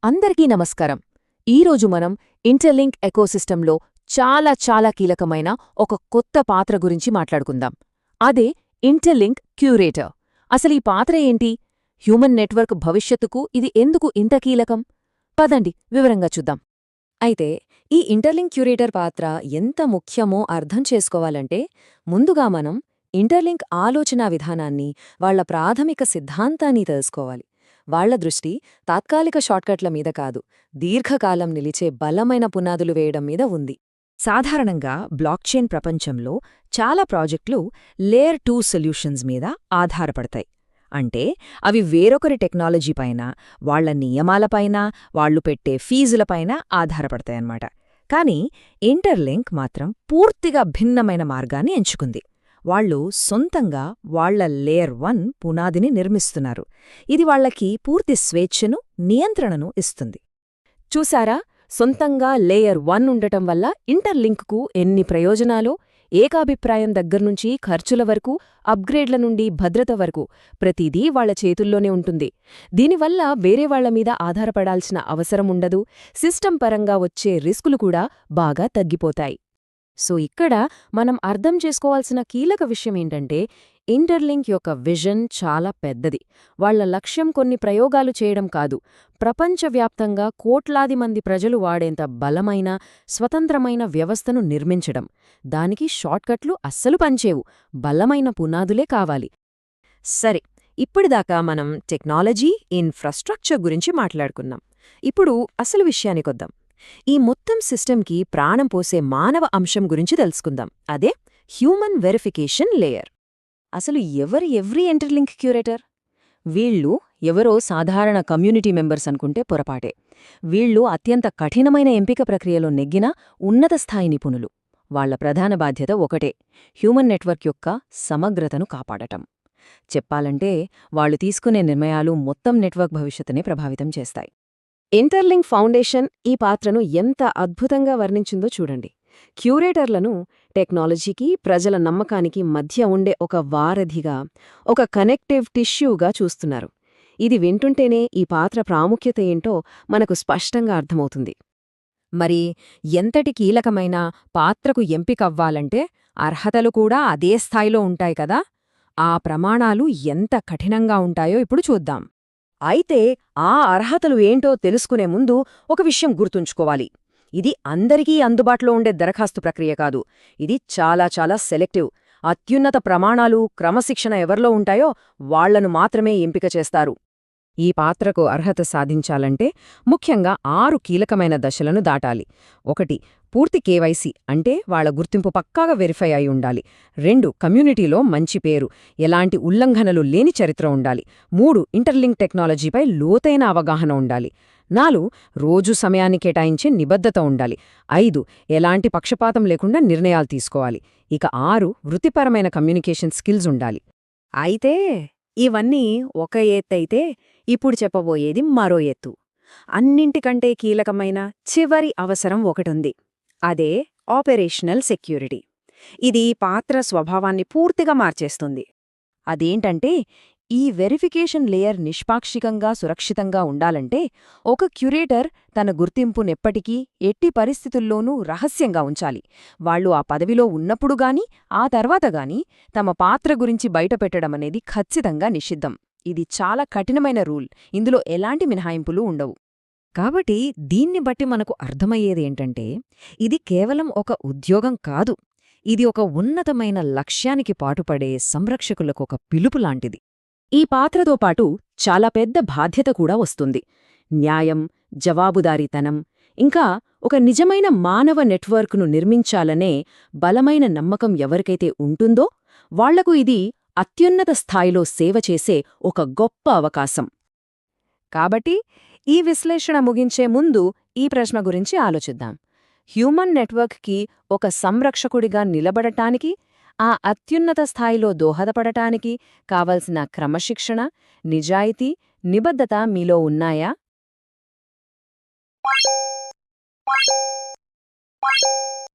అందరికీ నమస్కారం. ఈరోజు మనం ఇంటర్లింక్ ఎకోసిస్టంలో చాలా కీలకమైన ఒక కొత్త పాత్ర గురించి మాట్లాడుకుందాం. అదే ఇంటర్లింక్ క్యూరేటర్. అసలీ పాత్ర ఏంటి? హ్యూమన్ నెట్వర్క్ భవిష్యత్తుకు ఇది ఎందుకు ఇంత కీలకం? పదండి వివరంగా చూద్దాం. అయితే ఈ ఇంటర్లింక్ క్యూరేటర్ పాత్ర ఎంత ముఖ్యమో అర్థం చేసుకోవాలంటే ముందుగా మనం ఇంటర్లింక్ ఆలోచనా విధానాన్ని, వాళ్ల ప్రాథమిక సిద్ధాంతాన్ని తెలుసుకోవాలి. వాళ్ల దృష్టి తాత్కాలిక షార్ట్కట్ల మీద కాదు, దీర్ఘకాలం నిలిచే బలమైన పునాదులు వేయడం మీద ఉంది. సాధారణంగా బ్లాక్చైన్ ప్రపంచంలో చాలా ప్రాజెక్టులు లేయర్ 2 సొల్యూషన్స్ మీద ఆధారపడతాయి. అంటే అవి వేరొకరి టెక్నాలజీపైన, వాళ్ల నియమాలపైన, వాళ్లు పెట్టే ఫీజులపైన ఆధారపడతాయన్నమాట. కానీ ఇంటర్లింక్ మాత్రం పూర్తిగా భిన్నమైన మార్గాన్ని ఎంచుకుంది. వాళ్లు సొంతంగా వాళ్ల లేయర్ 1 పునాదిని నిర్మిస్తున్నారు. ఇది వాళ్లకి పూర్తి స్వేచ్ఛను, నియంత్రణను ఇస్తుంది. చూసారా, సొంతంగా లేయర్ 1 ఉండటం వల్ల ఇంటర్లింక్కు ఎన్ని ప్రయోజనాలో! ఏకాభిప్రాయం దగ్గర్నుంచి ఖర్చుల వరకు, అప్గ్రేడ్ల నుండి భద్రత వరకు ప్రతిదీ వాళ్ల చేతుల్లోనే ఉంటుంది. దీనివల్ల వేరే వాళ్ల మీద ఆధారపడాల్సిన అవసరముండదు. సిస్టమ్ పరంగా వచ్చే రిస్కులు కూడా బాగా తగ్గిపోతాయి. సో ఇక్కడ మనం అర్థం చేసుకోవాల్సిన కీలక విషయమేంటంటే, ఇంటర్లింక్ యొక్క విజన్ చాలా పెద్దది. వాళ్ల లక్ష్యం కొన్ని ప్రయోగాలు చేయడం కాదు, ప్రపంచవ్యాప్తంగా కోట్లాది మంది ప్రజలు వాడేంత బలమైన, స్వతంత్రమైన వ్యవస్థను నిర్మించడం. దానికి షార్ట్కట్లు అస్సలు పనిచేవు, బలమైన పునాదులే కావాలి. సరే, ఇప్పటిదాకా మనం టెక్నాలజీ, ఇన్ఫ్రాస్ట్రక్చర్ గురించి మాట్లాడుకున్నాం. ఇప్పుడు అసలు విషయానికొద్దాం. ఈ మొత్తం సిస్టమ్కి ప్రాణం పోసే మానవ అంశం గురించి తెలుసుకుందాం. అదే హ్యూమన్ వెరిఫికేషన్ లేయర్. అసలు ఎవ్రీ ఇంటర్లింక్ క్యూరేటర్? వీళ్ళు ఎవరో సాధారణ కమ్యూనిటీ మెంబర్స్ అనుకుంటే పొరపాటే. వీళ్ళు అత్యంత కఠినమైన ఎంపిక ప్రక్రియలో నెగ్గిన ఉన్నత స్థాయి నిపుణులు. వాళ్ల ప్రధాన బాధ్యత ఒకటే, హ్యూమన్ నెట్వర్క్ యొక్క సమగ్రతను కాపాడటం. చెప్పాలంటే వాళ్లు తీసుకునే నిర్ణయాలు మొత్తం నెట్వర్క్ భవిష్యత్తునే ప్రభావితం చేస్తాయి. ఇంటర్లింక్ ఫౌండేషన్ ఈ పాత్రను ఎంత అద్భుతంగా వర్ణించిందో చూడండి. క్యూరేటర్లను టెక్నాలజీకి, ప్రజల నమ్మకానికి మధ్య ఉండే ఒక వారధిగా, ఒక కనెక్టివ్ టిష్యూగా చూస్తున్నారు. ఇది వింటుంటేనే ఈ పాత్ర ప్రాముఖ్యత ఏంటో మనకు స్పష్టంగా అర్థమవుతుంది. మరి ఎంతటి కీలకమైన పాత్రకు ఎంపికవ్వాలంటే అర్హతలు కూడా అదే స్థాయిలో ఉంటాయి కదా! ఆ ప్రమాణాలు ఎంత కఠినంగా ఉంటాయో ఇప్పుడు చూద్దాం. అయితే ఆ అర్హతలు ఏంటో తెలుసుకునే ముందు ఒక విషయం గుర్తుంచుకోవాలి. ఇది అందరికీ అందుబాటులో ఉండే దరఖాస్తు ప్రక్రియ కాదు. ఇది చాలా సెలెక్టివ్. అత్యున్నత ప్రమాణాలు, క్రమశిక్షణ ఎవరిలో ఉంటాయో వాళ్లను మాత్రమే ఎంపిక చేస్తారు. ఈ పాత్రకు అర్హత సాధించాలంటే ముఖ్యంగా 6 కీలకమైన దశలను దాటాలి. 1. పూర్తి కేవైసీ, అంటే వాళ్ల గుర్తింపు పక్కాగా వెరిఫై అయి ఉండాలి. 2. కమ్యూనిటీలో మంచి పేరు, ఎలాంటి ఉల్లంఘనలు లేని చరిత్ర ఉండాలి. 3. ఇంటర్లింక్ టెక్నాలజీపై లోతైన అవగాహన ఉండాలి. 4. రోజు సమయాన్ని కేటాయించే నిబద్ధత ఉండాలి. 5. ఎలాంటి పక్షపాతం లేకుండా నిర్ణయాలు తీసుకోవాలి. ఇక 6. వృత్తిపరమైన కమ్యూనికేషన్ స్కిల్స్ ఉండాలి. అయితే ఇవన్నీ ఒక ఎత్తైతే ఇప్పుడు చెప్పబోయేది మరో ఎత్తు. అన్నింటికంటే కీలకమైన చివరి అవసరం ఒకటుంది. అదే ఆపరేషనల్ సెక్యూరిటీ. ఇది పాత్ర స్వభావాన్ని పూర్తిగా మార్చేస్తుంది. అదేంటంటే, ఈ వెరిఫికేషన్ లేయర్ నిష్పాక్షికంగా, సురక్షితంగా ఉండాలంటే ఒక క్యూరేటర్ తన గుర్తింపునెప్పటికీ, ఎట్టి పరిస్థితుల్లోనూ రహస్యంగా ఉంచాలి. వాళ్లు ఆ పదవిలో ఉన్నప్పుడుగాని, ఆ తర్వాతగాని తమ పాత్ర గురించి బయటపెట్టడమనేది ఖచ్చితంగా నిషిద్ధం. ఇది చాలా కఠినమైన రూల్. ఇందులో ఎలాంటి మినహాయింపులు ఉండవు. కాబట్టి దీన్ని బట్టి మనకు అర్థమయ్యేదేంటంటే, ఇది కేవలం ఒక ఉద్యోగం కాదు, ఇది ఒక ఉన్నతమైన లక్ష్యానికి పాటుపడే సంరక్షకులకొక పిలుపులాంటిది. ఈ పాత్రతో పాటు చాలా పెద్ద బాధ్యత కూడా వస్తుంది. న్యాయం, జవాబుదారీతనం, ఇంకా ఒక నిజమైన మానవ నెట్వర్క్ను నిర్మించాలనే బలమైన నమ్మకం ఎవరికైతే ఉంటుందో వాళ్లకు ఇది అత్యున్నత స్థాయిలో సేవ చేసే ఒక గొప్ప అవకాశం. కాబట్టి ఈ విశ్లేషణ ముగించే ముందు ఈ ప్రశ్న గురించి ఆలోచిద్దాం. హ్యూమన్ నెట్వర్క్కి ఒక సంరక్షకుడిగా నిలబడటానికి, ఆ అత్యున్నత స్థాయిలో దోహదపడటానికి కావలసిన క్రమశిక్షణ, నిజాయితీ, నిబద్ధత మీలో ఉన్నాయా?